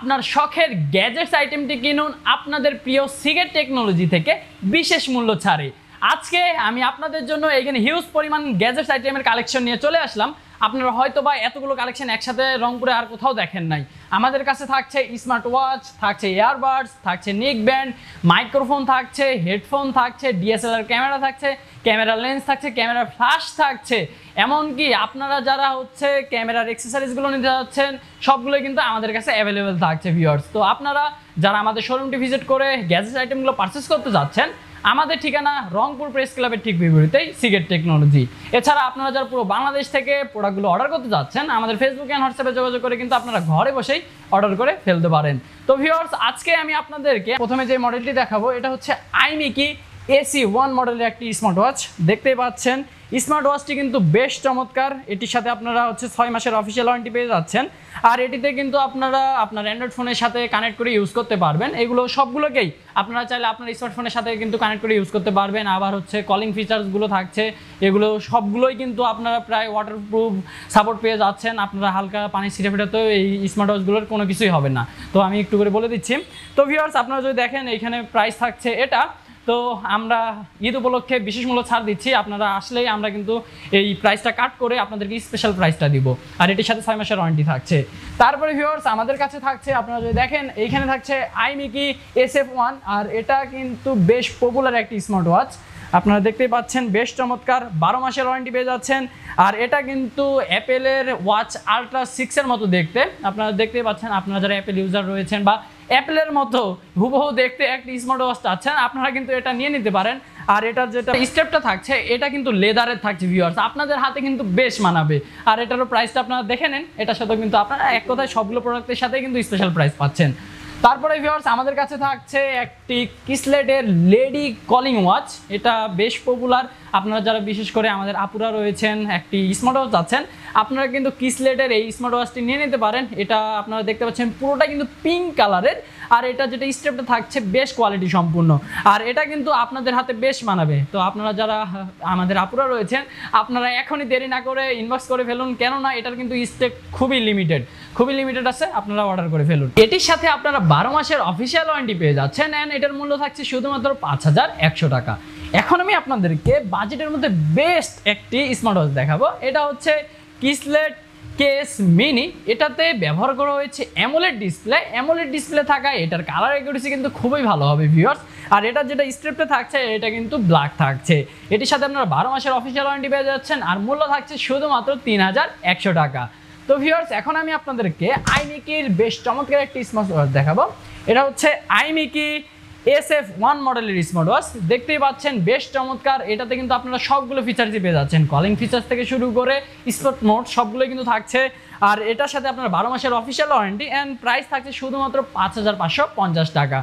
আপনার শখের গ্যাজেটস আইটেমটি কিনুন আপনাদের প্রিয় সিগেট টেকনোলজি থেকে বিশেষ মূল্য ছাড়ে। আজকে আমি আপনাদের জন্য এখানে হিউজ পরিমাণ গ্যাজেটস আইটেমের কালেকশন নিয়ে চলে আসলাম। আপনারা হয়তো বা এতগুলো কালেকশন একসাথে রংপুরে আর কোথাও দেখেন নাই। আমাদের কাছে থাকছে স্মার্ট ওয়াচ, থাকছে ইয়ারবাডস, থাকছে নেক ব্যান্ড, মাইক্রোফোন থাকছে, হেডফোন থাকছে, ডিএসএলআর ক্যামেরা থাকছে, ক্যামেরা লেন্স থাকছে, ক্যামেরা ফ্ল্যাশ থাকছে, এমনকি আপনারা যারা হচ্ছে ক্যামেরার অ্যাক্সেসরিজগুলো নিতে যাচ্ছেন সবগুলোই কিন্তু আমাদের কাছে অ্যাভেলেবেল থাকছে ভিউয়ার্স। তো আপনারা যারা আমাদের শোরুমটি ভিজিট করে গ্যাজেট আইটেমগুলো পারচেস করতে যাচ্ছেন, আমাদের ঠিকানা রংপুর প্রেস ক্লাবের ঠিক বিপরীতেই সিগেট টেকনোলজি। এছাড়া আপনারা যারা পুরো বাংলাদেশ থেকে প্রোডাক্টগুলো অর্ডার করতে যাচ্ছেন, আমাদের ফেসবুক অ্যান্ড হোয়াটসঅ্যাপে যোগাযোগ করে কিন্তু আপনারা ঘরে বসেই অর্ডার করে ফেলতে পারেন। তো ভিউয়ার্স, আজকে আমি আপনাদেরকে প্রথমে যে মডেলটি দেখাবো এটা হচ্ছে আইমিকি AC1 মডেলের একটি স্মার্ট ওয়াচ। দেখতেই পাচ্ছেন স্মার্ট ওয়াচটি কিন্তু বেশ চমৎকার। এটির সাথে আপনারা হচ্ছে 6 মাসের অফিসিয়াল ওয়ারেন্টি পেয়ে যাচ্ছেন। আর এটিতে কিন্তু আপনারা আপনার অ্যান্ড্রয়েড ফোনের সাথে কানেক্ট করে ইউজ করতে পারবেন। এগুলো সবগুলোকেই আপনারা চাইলে আপনার স্মার্টফোনের সাথে কিন্তু কানেক্ট করে ইউজ করতে পারবেন। আবার হচ্ছে কলিং ফিচার্সগুলো থাকছে, এগুলো সবগুলোই কিন্তু আপনারা প্রায় ওয়াটারপ্রুফ সাপোর্ট পেয়ে যাচ্ছেন। আপনারা হালকা পানি ছিটে ফেটাতেও এই স্মার্ট ওয়াচগুলোর কোনো কিছুই হবে না। তো আমি একটু করে বলে দিচ্ছি। তো ভিউয়ার্স, আপনারা যদি দেখেন এইখানে প্রাইস থাকছে এটা। তো আমরা ঈদ উপলক্ষে বিশেষ মূল্য ছাড় দিচ্ছি। আপনারা আসলেই আমরা কিন্তু এই প্রাইসটা কাট করে আপনাদেরকে স্পেশাল প্রাইসটা দিব। আর এটির সাথে 6 মাসের ওয়ারেন্টি থাকছে। তারপরে ভিউয়ার্স, আমাদের কাছে থাকছে, আপনারা যদি দেখেন এইখানে থাকছে আইমিকি SF1। আর এটা কিন্তু বেশ পপুলার একটি স্মার্ট ওয়াচ। আপনারা দেখতেই পাচ্ছেন বেশ চমৎকার, 12 মাসের ওয়ারেন্টি পেয়ে যাচ্ছেন। আর এটা কিন্তু অ্যাপেলের ওয়াচ আলট্রা 6-এর মতো দেখতে। আপনারা দেখতেই পাচ্ছেন, আপনারা যারা অ্যাপেল ইউজার রয়েছেন বা অ্যাপেলের মতো হুবহু দেখতে একটি স্মার্ট ওয়াচ চাচ্ছেন, আপনারা কিন্তু এটা নিয়ে নিতে পারেন। আর এটার যেটা স্টেপটা থাকছে এটা কিন্তু লেদারের থাকছে ভিউয়ার্স, আপনাদের হাতে কিন্তু বেশ মানাবে। আর এটারও প্রাইসটা আপনারা দেখে নেন। এটার সাথে কিন্তু আপনারা এক কথায় সবগুলো প্রোডাক্টের সাথে কিন্তু স্পেশাল প্রাইস পাচ্ছেন। তারপরে ভিউয়ার্স, আমাদের কাছে থাকছে একটি কিসলেটের লেডি কলিং ওয়াচ। এটা বেশ পপুলার। আপনারা যারা বিশেষ করে আমাদের আপুরা রয়েছেন একটি স্মার্ট ওয়াচ চাচ্ছেন, আপনারা কিন্তু কিসলেটের এই স্মার্ট ওয়াচটি নিয়ে নিতে পারেন। এটা আপনারা দেখতে পাচ্ছেন পুরোটা কিন্তু পিঙ্ক কালারের। আর এটা যেটা স্টেপটা থাকছে বেশ কোয়ালিটি সম্পূর্ণ। আর এটা কিন্তু আপনাদের হাতে বেশ মানাবে। তো আপনারা যারা আমাদের আপুরা রয়েছেন, আপনারা এখনই দেরি না করে ইনবক্স করে ফেলুন, কেননা এটার কিন্তু স্টেপ খুবই লিমিটেড আছে। আপনারা অর্ডার করে ফেলুন। এটির সাথে আপনারা 12 মাসের অফিসিয়াল ওয়ারেন্টি পেয়ে যাচ্ছেন। অ্যান্ড এটার মূল্য থাকছে শুধুমাত্র 5100 টাকা। এখন আমি আপনাদেরকে বাজেটের মধ্যে বেস্ট একটি স্মার্ট ওয়াচ দেখাবো। এটা হচ্ছে কিসলেট কেস মিনি। এটাতে ব্যবহার করা হয়েছে অ্যামোলেড ডিসপ্লে থাকা। এটার কালার অ্যাকুরেসি কিন্তু খুবই ভালো হবে ভিউয়ার্স। আর এটার যেটা স্ট্রিপটা থাকছে এটা কিন্তু ব্ল্যাক থাকছে। এটির সাথে আপনারা 12 মাসের অফিসিয়াল ওয়ারেন্টি পেয়ে যাচ্ছেন। আর মূল্য থাকছে শুধুমাত্র 3100 টাকা। তো ভিউয়ার্স, এখন আমি আপনাদেরকে আইমিকির বেশ চমৎকার একটি স্মার্ট ওয়াচ দেখাবো। এটা হচ্ছে আইমিকি SF1 মডেলের স্মার্ট ওয়াচ। দেখতেই পাচ্ছেন বেশ চমৎকার। এটাতে কিন্তু আপনারা সবগুলো ফিচার্সই পেয়ে যাচ্ছেন, কলিং ফিচার্স থেকে শুরু করে স্পট মোড সবগুলোই কিন্তু থাকছে। আর এটার সাথে আপনারা 12 মাসের অফিসিয়াল ওয়ারেন্টি অ্যান্ড প্রাইস থাকছে শুধুমাত্র 5550 টাকা।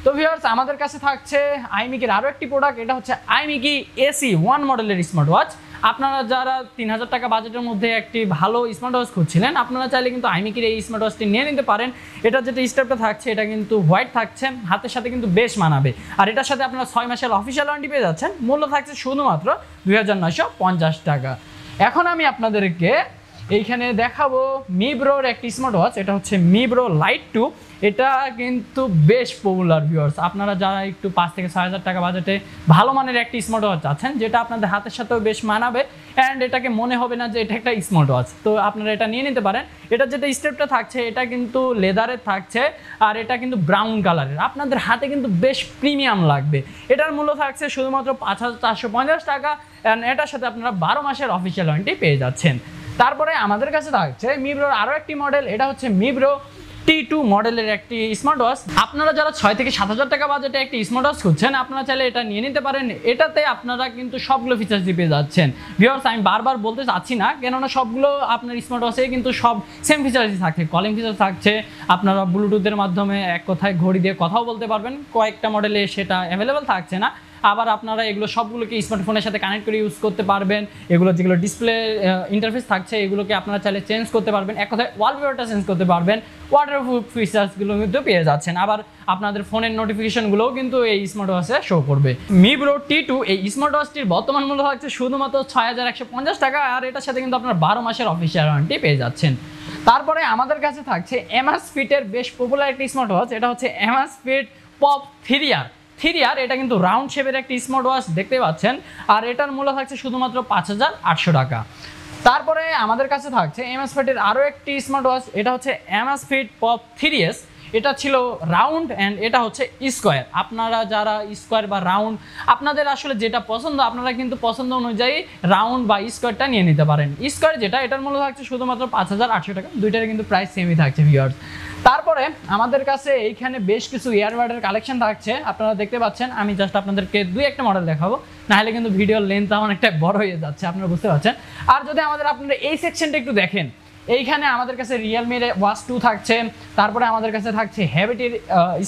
তো ভিউয়ার্স, আমাদের কাছে থাকছে আইমিকির আরও একটি প্রোডাক্ট। এটা হচ্ছে আইমিকি AC1 মডেলের স্মার্ট ওয়াচ। আপনারা যারা 3000 টাকা বাজেটের মধ্যে একটি ভালো স্মার্ট ওয়াচ খুঁজছিলেন, আপনারা চাইলে কিন্তু আইমিকির এই স্মার্ট ওয়াচটি নিয়ে নিতে পারেন। এটা যেটা স্টেপটা থাকছে এটা কিন্তু হোয়াইট থাকছে, হাতের সাথে কিন্তু বেশ মানাবে। আর এটার সাথে আপনারা 6 মাসের অফিসিয়াল ওয়ারেন্টি পেয়ে যাচ্ছেন। মূল্য থাকছে শুধুমাত্র 2950 টাকা। এখন আমি আপনাদেরকে এইখানে দেখাবো মিব্রোর একটি স্মার্ট ওয়াচ। এটা হচ্ছে মিব্রো লাইট 2। এটা কিন্তু বেশ পপুলার ভিউয়ার্স। আপনারা যারা একটু 5 থেকে 6000 টাকা বাজেটে ভালো মানের একটি স্মার্ট ওয়াচ আছেন, যেটা আপনাদের হাতের সাথেও বেশ মানাবে অ্যান্ড এটাকে মনে হবে না যে এটা একটা স্মার্ট ওয়াচ, তো আপনারা এটা নিয়ে নিতে পারেন। এটা যেটা স্টেপটা থাকছে এটা কিন্তু লেদারের থাকছে। আর এটা কিন্তু ব্রাউন কালারের। আপনাদের হাতে কিন্তু বেশ প্রিমিয়াম লাগবে। এটার মূল্য থাকছে শুধুমাত্র 5450 টাকা। অ্যান্ড এটার সাথে আপনারা 12 মাসের অফিসিয়াল ওয়ারেন্টি পেয়ে যাচ্ছেন। তারপরে আমাদের কাছে থাকছে মিব্রোর আরও একটি মডেল। এটা হচ্ছে মিব্রো T2 মডেলের একটি স্মার্ট ওয়াচ। আপনারা যারা 6 থেকে 7000 টাকা বাজেটে একটি স্মার্ট ওয়াচ খুঁজছেন, আপনারা চাইলে এটা নিয়ে নিতে পারেন। এটাতে আপনারা কিন্তু সবগুলো ফিচার্স পেয়ে যাচ্ছেন ভিউয়ার্স। আমি বারবার বলতে চাচ্ছি না, কেননা সবগুলো আপনার স্মার্ট ওয়াচে কিন্তু সব সেম ফিচার্সই থাকছে। কলিং ফিচার্স থাকছে, আপনারা ব্লুটুথের মাধ্যমে এক কথায় ঘড়ি দিয়ে কথাও বলতে পারবেন। কয়েকটা মডেলে সেটা অ্যাভেলেবেল থাকছে না। আবার আপনারা এগুলো সবগুলোকে স্মার্টফোনের সাথে কানেক্ট করে ইউজ করতে পারবেন। এগুলো যেগুলো ডিসপ্লে ইন্টারফেস থাকছে এগুলোকে আপনারা চাইলে চেঞ্জ করতে পারবেন, এক কথায় ওয়ালপেপারটা চেঞ্জ করতে পারবেন, ওয়াটারপ্রুফ ফিচার্সগুলো কিন্তু পেয়ে যাচ্ছেন। আবার আপনাদের ফোনের নোটিফিকেশনগুলোও কিন্তু এই স্মার্ট ওয়াচে শো করবে। মি ব্রো T2 এই স্মার্ট ওয়াচটির বর্তমান মূল্য থাকছে শুধুমাত্র 6150 টাকা, আর এটার সাথে কিন্তু আপনারা 12 মাসের অফিসিয়াল ওয়ারেন্টি পেয়ে যাচ্ছেন। তারপরে আমাদের কাছে থাকছে Amazfit-এর বেশ পপুলার একটি স্মার্ট ওয়াচ, এটা হচ্ছে Amazfit Pop 3R। এটা কিন্তু রাউন্ড শেপের একটি স্মার্ট ওয়াচ দেখতে পাচ্ছেন, আর এটার মূল্য থাকছে শুধুমাত্র 5800 টাকা। তারপরে আমাদের কাছে থাকছে Amazfit-এর আরও একটি স্মার্ট ওয়াচ, এটা হচ্ছে Amazfit Pop 3S। এটা ছিল রাউন্ড অ্যান্ড এটা হচ্ছে স্কোয়ার। আপনারা যারা স্কোয়ার বা রাউন্ড আপনাদের আসলে যেটা পছন্দ আপনারা কিন্তু পছন্দ অনুযায়ী রাউন্ড বা স্কোয়ারটা নিয়ে নিতে পারেন। স্কোয়ার যেটা এটার মূল্য থাকছে শুধুমাত্র 5800 টাকা, দুইটার কিন্তু প্রাইস সেমই থাকছে ভিউয়ার্স। তারপরে আমাদের কাছে এইখানে বেশ কিছু ইয়ারবাডের কালেকশন থাকছে, আপনারা দেখতে পাচ্ছেন। আমি জাস্ট আপনাদেরকে দুই একটা মডেল দেখাবো, নাহলে কিন্তু ভিডিওর লেন্থ অনেকটা বড় হয়ে যাচ্ছে, আপনারা বুঝতে পারছেন। আর যদি আপনারা এই সেকশনটা একটু দেখেন, এইখানে আমাদের কাছে রিয়েলমির ওয়াচ 2 থাকছে, তারপরে আমাদের কাছে থাকছে হ্যাবিটের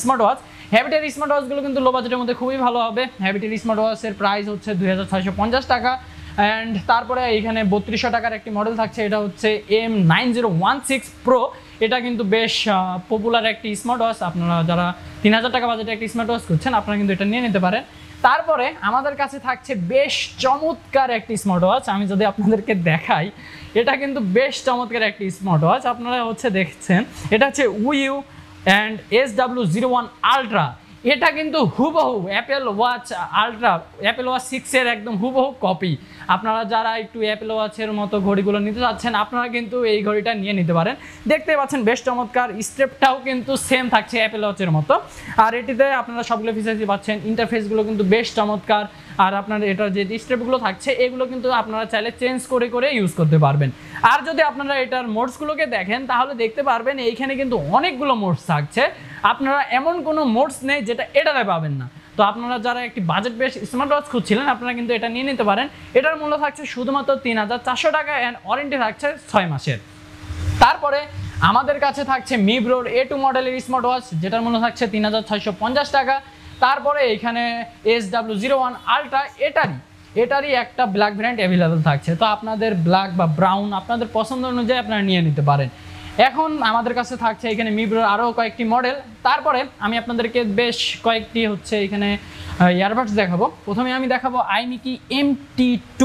স্মার্ট ওয়াচ। হ্যাবিটের স্মার্ট ওয়াচগুলো কিন্তু লো বাজেটের মধ্যে খুবই ভালো হবে। হ্যাবিটের স্মার্ট ওয়াচের প্রাইস হচ্ছে 2650 টাকা। অ্যান্ড তারপরে এইখানে 3200 টাকার একটি মডেল থাকছে, এটা হচ্ছে M9016 Pro। এটা কিন্তু বেশ পপুলার একটি স্মার্ট ওয়াচ, আপনারা যারা 3000 টাকা বাজেটে একটি স্মার্ট ওয়াচ করছেন আপনারা কিন্তু এটা নিয়ে নিতে পারেন। তারপরে আমাদের কাছে থাকছে বেশ চমৎকার একটি স্মার্ট ওয়াচ, আমি যদি আপনাদেরকে দেখাই, এটা কিন্তু বেশ চমৎকার একটি স্মার্ট ওয়াচ। আপনারা হচ্ছে দেখছেন, এটা হচ্ছে উইউ অ্যান্ড SW01 আলট্রা। এটা কিন্তু হুবহু Apple watch ultra, Apple watch 6-এর একদম হুবহু কপি। আপনারা যারা একটু অ্যাপেল ওয়াচের মতো ঘড়িগুলো নিতে চাচ্ছেন আপনারা কিন্তু এই ঘড়িটা নিয়ে নিতে পারেন। দেখতে পাচ্ছেন বেশ চমৎকার, স্টেপটাও কিন্তু সেম থাকছে অ্যাপেল ওয়াচের মতো। আর এটিতে আপনারা সবগুলো ফিচার্সই পাচ্ছেন, ইন্টারফেসগুলো কিন্তু বেশ চমৎকার। আর আপনার এটার যে স্টেপগুলো থাকছে এগুলো কিন্তু আপনারা চাইলে চেঞ্জ করে করে ইউজ করতে পারবেন। আর যদি আপনারা এটার মোডসগুলোকে দেখেন তাহলে দেখতে পারবেন এইখানে কিন্তু অনেকগুলো মোডস থাকছে। আপনারা এমন কোনো মোডস নেই যেটা এটাতে পাবেন না। তো আপনারা যারা একটি বাজেট বেস স্মার্ট ওয়াচ খুঁজছিলেন আপনারা কিন্তু এটা নিয়ে নিতে পারেন। এটার মূল্য থাকছে শুধুমাত্র 3400 টাকা অ্যান্ড ওয়ারেন্টি থাকছে 6 মাসের। তারপরে আমাদের কাছে থাকছে মি ব্রোর A2 মডেলের স্মার্ট ওয়াচ, যেটার মূল্য থাকছে 3650 টাকা। তারপরে এখানে SW01 আলট্রা, এটারই একটা ব্ল্যাক ভ্যারিয়েন্ট অ্যাভেলেবেল থাকছে। তো আপনাদের ব্ল্যাক বা ব্রাউন আপনাদের পছন্দ অনুযায়ী আপনারা নিয়ে নিতে পারেন। এখন আমাদের কাছে থাকছে এখানে মি ব্রোর আরও কয়েকটি মডেল। তারপরে আমি আপনাদেরকে বেশ কয়েকটি হচ্ছে এখানে ইয়ারবাডস দেখাবো। প্রথমে আমি দেখাবো আইমিকি MT2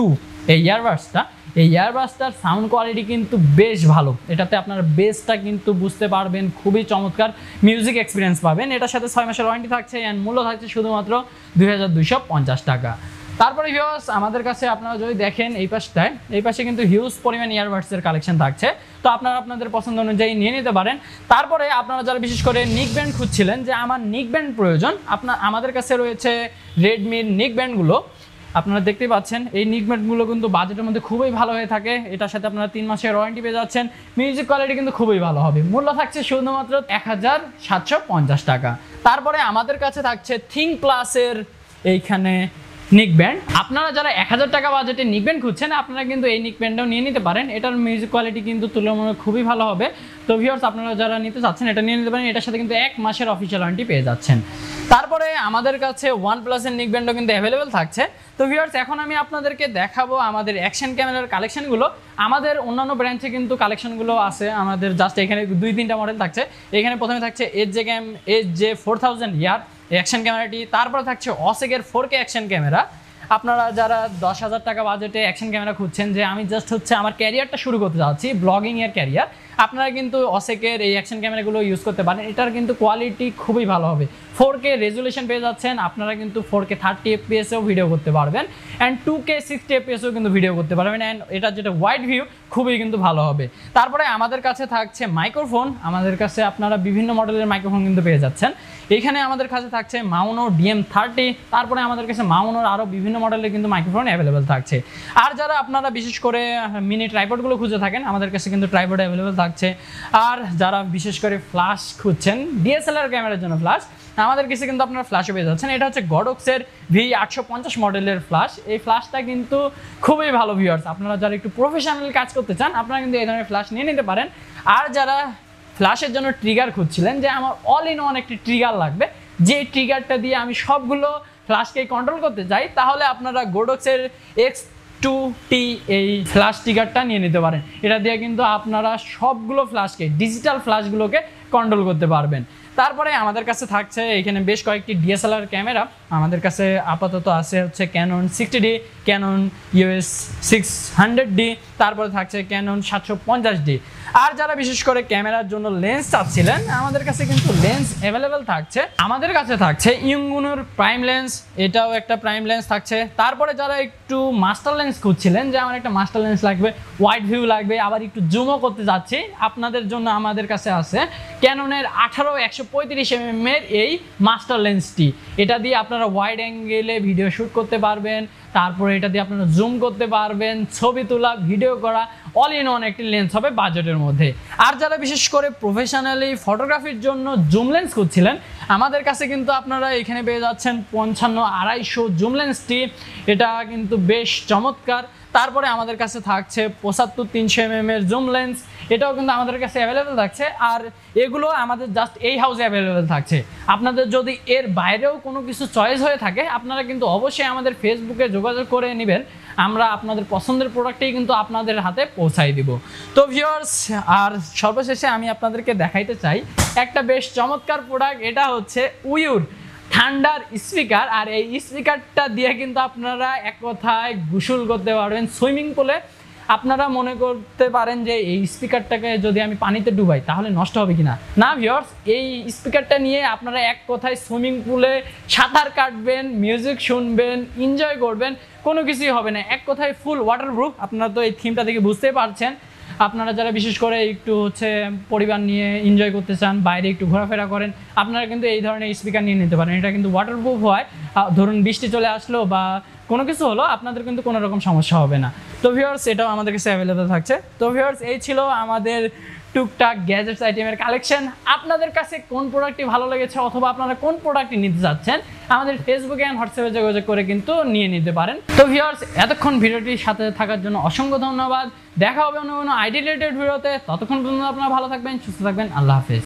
এই ইয়ারবাডসটা। এই ইয়ারবাডসটার সাউন্ড কোয়ালিটি কিন্তু বেশ ভালো, এটাতে আপনার বেসটা কিন্তু বুঝতে পারবেন, খুবই চমৎকার মিউজিক এক্সপিরিয়েন্স পাবেন। এটার সাথে 6 মাসের ওয়ারেন্টি থাকছে অ্যান্ড মূল্য থাকছে শুধুমাত্র 2250 টাকা। তারপরে ভিউয়ার্স আমাদের কাছে আপনারা যদি দেখেন এই পাশে কিন্তু হিউজ পরিমাণ ইয়ারবাডসের কালেকশন থাকছে, তো আপনারা আপনাদের পছন্দ অনুযায়ী নিয়ে নিতে পারেন। তারপরে আপনারা যারা বিশেষ করে নিক ব্যান্ড খুঁজছিলেন যে আমার নিক ব্যান্ড প্রয়োজন, আমাদের কাছে রয়েছে রেডমির নিক ব্যান্ডগুলো। আপনারা দেখতে পাচ্ছেন এই নিক ব্যান্ডগুলো কিন্তু বাজেটের মধ্যে খুবই ভালো হয়ে থাকে। এটার সাথে আপনারা 3 মাসের ওয়ারেন্টি পেয়ে যাচ্ছেন, মিউজিক কোয়ালিটি কিন্তু খুবই ভালো হবে। মূল্য থাকছে শুধুমাত্র 1750 টাকা। তারপরে আমাদের কাছে থাকছে থিঙ্ক প্লাসের এইখানে নিক ব্যান্ড। আপনারা যারা 1000 টাকা বাজেটে নিক ব্যান্ড খুঁজছেন আপনারা কিন্তু এই নিক ব্যান্ডটাও নিয়ে নিতে পারেন। এটার মিউজিক কোয়ালিটি কিন্তু তুলনামূলক খুবই ভালো হবে। তো ভিউয়ার্স আপনারা যারা নিতে চাচ্ছেন এটা নিয়ে নিতে পারেন, এটার সাথে কিন্তু 1 মাসের অফিসিয়াল ওয়ারেন্টি পেয়ে যাচ্ছেন। তারপরে আমাদের কাছে OnePlus-এর নিক ব্যান্ডও কিন্তু অ্যাভেলেবেল থাকছে। তো ভিউয়ার্স এখন আমি আপনাদেরকে দেখাবো আমাদের অ্যাকশন ক্যামেরার কালেকশনগুলো। আমাদের অন্যান্য ব্র্যান্ডে কিন্তু কালেকশনগুলো আছে, আমাদের জাস্ট এখানে 2-3টা মডেল থাকছে। এখানে প্রথমে থাকছে HJ4000 ইয়ার অ্যাকশন ক্যামেরাটি, তারপরে থাকছে অসেকের 4K অ্যাকশন ক্যামেরা। আপনারা যারা 10,000 টাকা বাজেটে অ্যাকশন ক্যামেরা খুঁজছেন যে আমি জাস্ট হচ্ছে আমার ক্যারিয়ারটা শুরু করতে যাচ্ছি, ব্লগিংয়ের ক্যারিয়ার, আপনারা কিন্তু অসেকের এই অ্যাকশন ক্যামেরাগুলো ইউজ করতে পারেন। এটার কিন্তু কোয়ালিটি খুবই ভালো হবে, 4K রেজুলেশন পেয়ে যাচ্ছেন। আপনারা কিন্তু 4K 30 FPS-এও ভিডিও করতে পারবেন অ্যান্ড 2K 60 FPS-এও কিন্তু ভিডিও করতে পারবেন অ্যান্ড এটা যেটা ওয়াইড ভিউ খুবই কিন্তু ভালো হবে। তারপরে আমাদের কাছে থাকছে মাইক্রোফোন। আমাদের কাছে আপনারা বিভিন্ন মডেলের মাইক্রোফোন কিন্তু পেয়ে যাচ্ছেন। এখানে আমাদের কাছে থাকছে মাউনো DM30, তারপরে আমাদের কাছে মাউনোর আরও বিভিন্ন মডেলের কিন্তু মাইক্রোফোন অ্যাভেলেবেল থাকছে। আর যারা আপনারা বিশেষ করে মিনি ট্রাইপডগুলো খুঁজে থাকেন আমাদের কাছে কিন্তু ট্রাইপড অ্যাভেলেবেল থাকছে। আর যারা বিশেষ করে ফ্ল্যাশ খুঁজছেন, DSLR ক্যামেরার জন্য ফ্ল্যাশ, আমাদের কাছে কিন্তু আপনারা ফ্ল্যাশও পেয়ে যাচ্ছেন। এটা হচ্ছে গডক্সের V850 মডেলের ফ্ল্যাশ। এই ফ্ল্যাশটা কিন্তু খুবই ভালো ভিউয়ার্স, আপনারা যারা একটু প্রফেশনাল কাজ করতে চান আপনারা কিন্তু এই ধরনের ফ্ল্যাশ নিয়ে নিতে পারেন। আর যারা ফ্ল্যাশের জন্য ট্রিগার খুঁজছিলেন যে আমার অল ইন ওয়ান একটি ট্রিগার লাগবে, যে ট্রিগারটা দিয়ে আমি সবগুলো ফ্ল্যাশকে কন্ট্রোল করতে চাই তাহলে আপনারা গোডক্সের X2T এই ফ্ল্যাশ ট্রিগারটা নিয়ে নিতে পারেন। এটা দিয়ে কিন্তু আপনারা সবগুলো ফ্ল্যাশকে ডিজিটাল ফ্ল্যাশগুলোকে কন্ট্রোল করতে পারবেন। তারপরে আমাদের কাছে থাকছে এখানে বেশ কয়েকটি DSLR ক্যামেরা। আমাদের কাছে আপাতত আছে হচ্ছে Canon 60D, Canon US 600D, তারপরে থাকছে ক্যানন 750D। আর যারা বিশেষ করে ক্যামেরার জন্য লেন্স চাচ্ছিলেন আমাদের কাছে কিন্তু লেন্স অ্যাভেলেবেল থাকছে। আমাদের কাছে থাকছে ইয়ংগুনুর প্রাইম লেন্স, এটাও একটা প্রাইম লেন্স থাকছে। তারপরে যারা একটু মাস্টার লেন্স খুঁজছিলেন যে আমার একটা মাস্টার লেন্স লাগবে, ওয়াইড ভিউ লাগবে, আবার একটু জুমও করতে যাচ্ছি, আপনাদের জন্য আমাদের কাছে আছে ক্যাননের 18-135mm এর এই মাস্টার লেন্সটি। এটা দিয়ে আপনারা ওয়াইড অ্যাঙ্গেলে ভিডিও শ্যুট করতে পারবেন, তারপরে এটা দিয়ে আপনারা জুম করতে পারবেন, ছবি তোলা, ভিডিও করা, অল ইন ওয়ান একটি লেন্স হবে বাজেটের মধ্যে। আর যারা বিশেষ করে প্রফেশনালি ফটোগ্রাফির জন্য জুম লেন্স খুঁজছিলেন আমাদের কাছে কিন্তু আপনারা এখানে পেয়ে যাচ্ছেন 55-250 জুম লেন্সটি। এটা কিন্তু বেশ চমৎকার। তারপরে আমাদের কাছে থাকছে 75-300mm এর জুম লেন্স, এটাও কিন্তু আমাদের কাছে অ্যাভেলেবেল থাকছে। আর এগুলো আমাদের জাস্ট এই হাউসে অ্যাভেলেবেল থাকছে। আপনাদের যদি এর বাইরেও কোনো কিছু চয়েস হয়ে থাকে আপনারা কিন্তু অবশ্যই আমাদের ফেসবুকে যোগাযোগ করে নেবেন, আমরা আপনাদের পছন্দের প্রোডাক্টই কিন্তু আপনাদের হাতে পৌঁছাই দিব। তো ভিউয়ার্স, আর সর্বশেষে আমি আপনাদেরকে দেখাইতে চাই একটা বেশ চমৎকার প্রোডাক্ট। এটা হচ্ছে উইউর ঠান্ডার স্পিকার। আর এই স্পিকারটা দিয়ে কিন্তু আপনারা এক কথায় গোসল করতে পারবেন সুইমিং পুলে। আপনারা মনে করতে পারেন যে এই স্পিকারটাকে যদি আমি পানিতে ডুবাই তাহলে নষ্ট হবে কিনা। না ভিউয়ার্স, এই স্পিকারটা নিয়ে আপনারা এক কথায় সুইমিং পুলে সাঁতার কাটবেন, মিউজিক শুনবেন, এনজয় করবেন, কোনো কিছুই হবে না। এক কথায় ফুল ওয়াটারপ্রুফ। আপনারা তো এই থিমটা থেকে বুঝতেই পারছেন। আপনারা যারা বিশেষ করে একটু হচ্ছে পরিবার নিয়ে এনজয় করতে চান, বাইরে একটু ঘোরাফেরা করেন, আপনারা কিন্তু এই ধরনের স্পিকার নিয়ে নিতে পারেন। এটা কিন্তু ওয়াটারপ্রুফ হয়, ধরুন বৃষ্টি চলে আসলো বা কোনো কিছু হলো আপনাদের কিন্তু কোনো রকম সমস্যা হবে না। তো ভিউয়ার্স, এটাও আমাদের কাছে অ্যাভেলেবেল থাকছে। তো ভিউয়ার্স, এই ছিল আমাদের টুকটাক গ্যাজেটস আইটেমের কালেকশন। আপনাদের কাছে কোন প্রোডাক্টটি ভালো লেগেছে অথবা আপনারা কোন প্রোডাক্টটি নিতে যাচ্ছেন আমাদের ফেসবুকে অ্যান্ড হোয়াটসঅ্যাপে যোগাযোগ করে কিন্তু নিয়ে নিতে পারেন। তো ভিউয়ার্স, এতক্ষণ ভিডিওটির সাথে থাকার জন্য অসংখ্য ধন্যবাদ। দেখা হবে অন্য কোনো আইডি রিলেটেড ভিডিওতে। ততক্ষণ পর্যন্ত আপনারা ভালো থাকবেন, সুস্থ থাকবেন। আল্লাহ হাফেজ।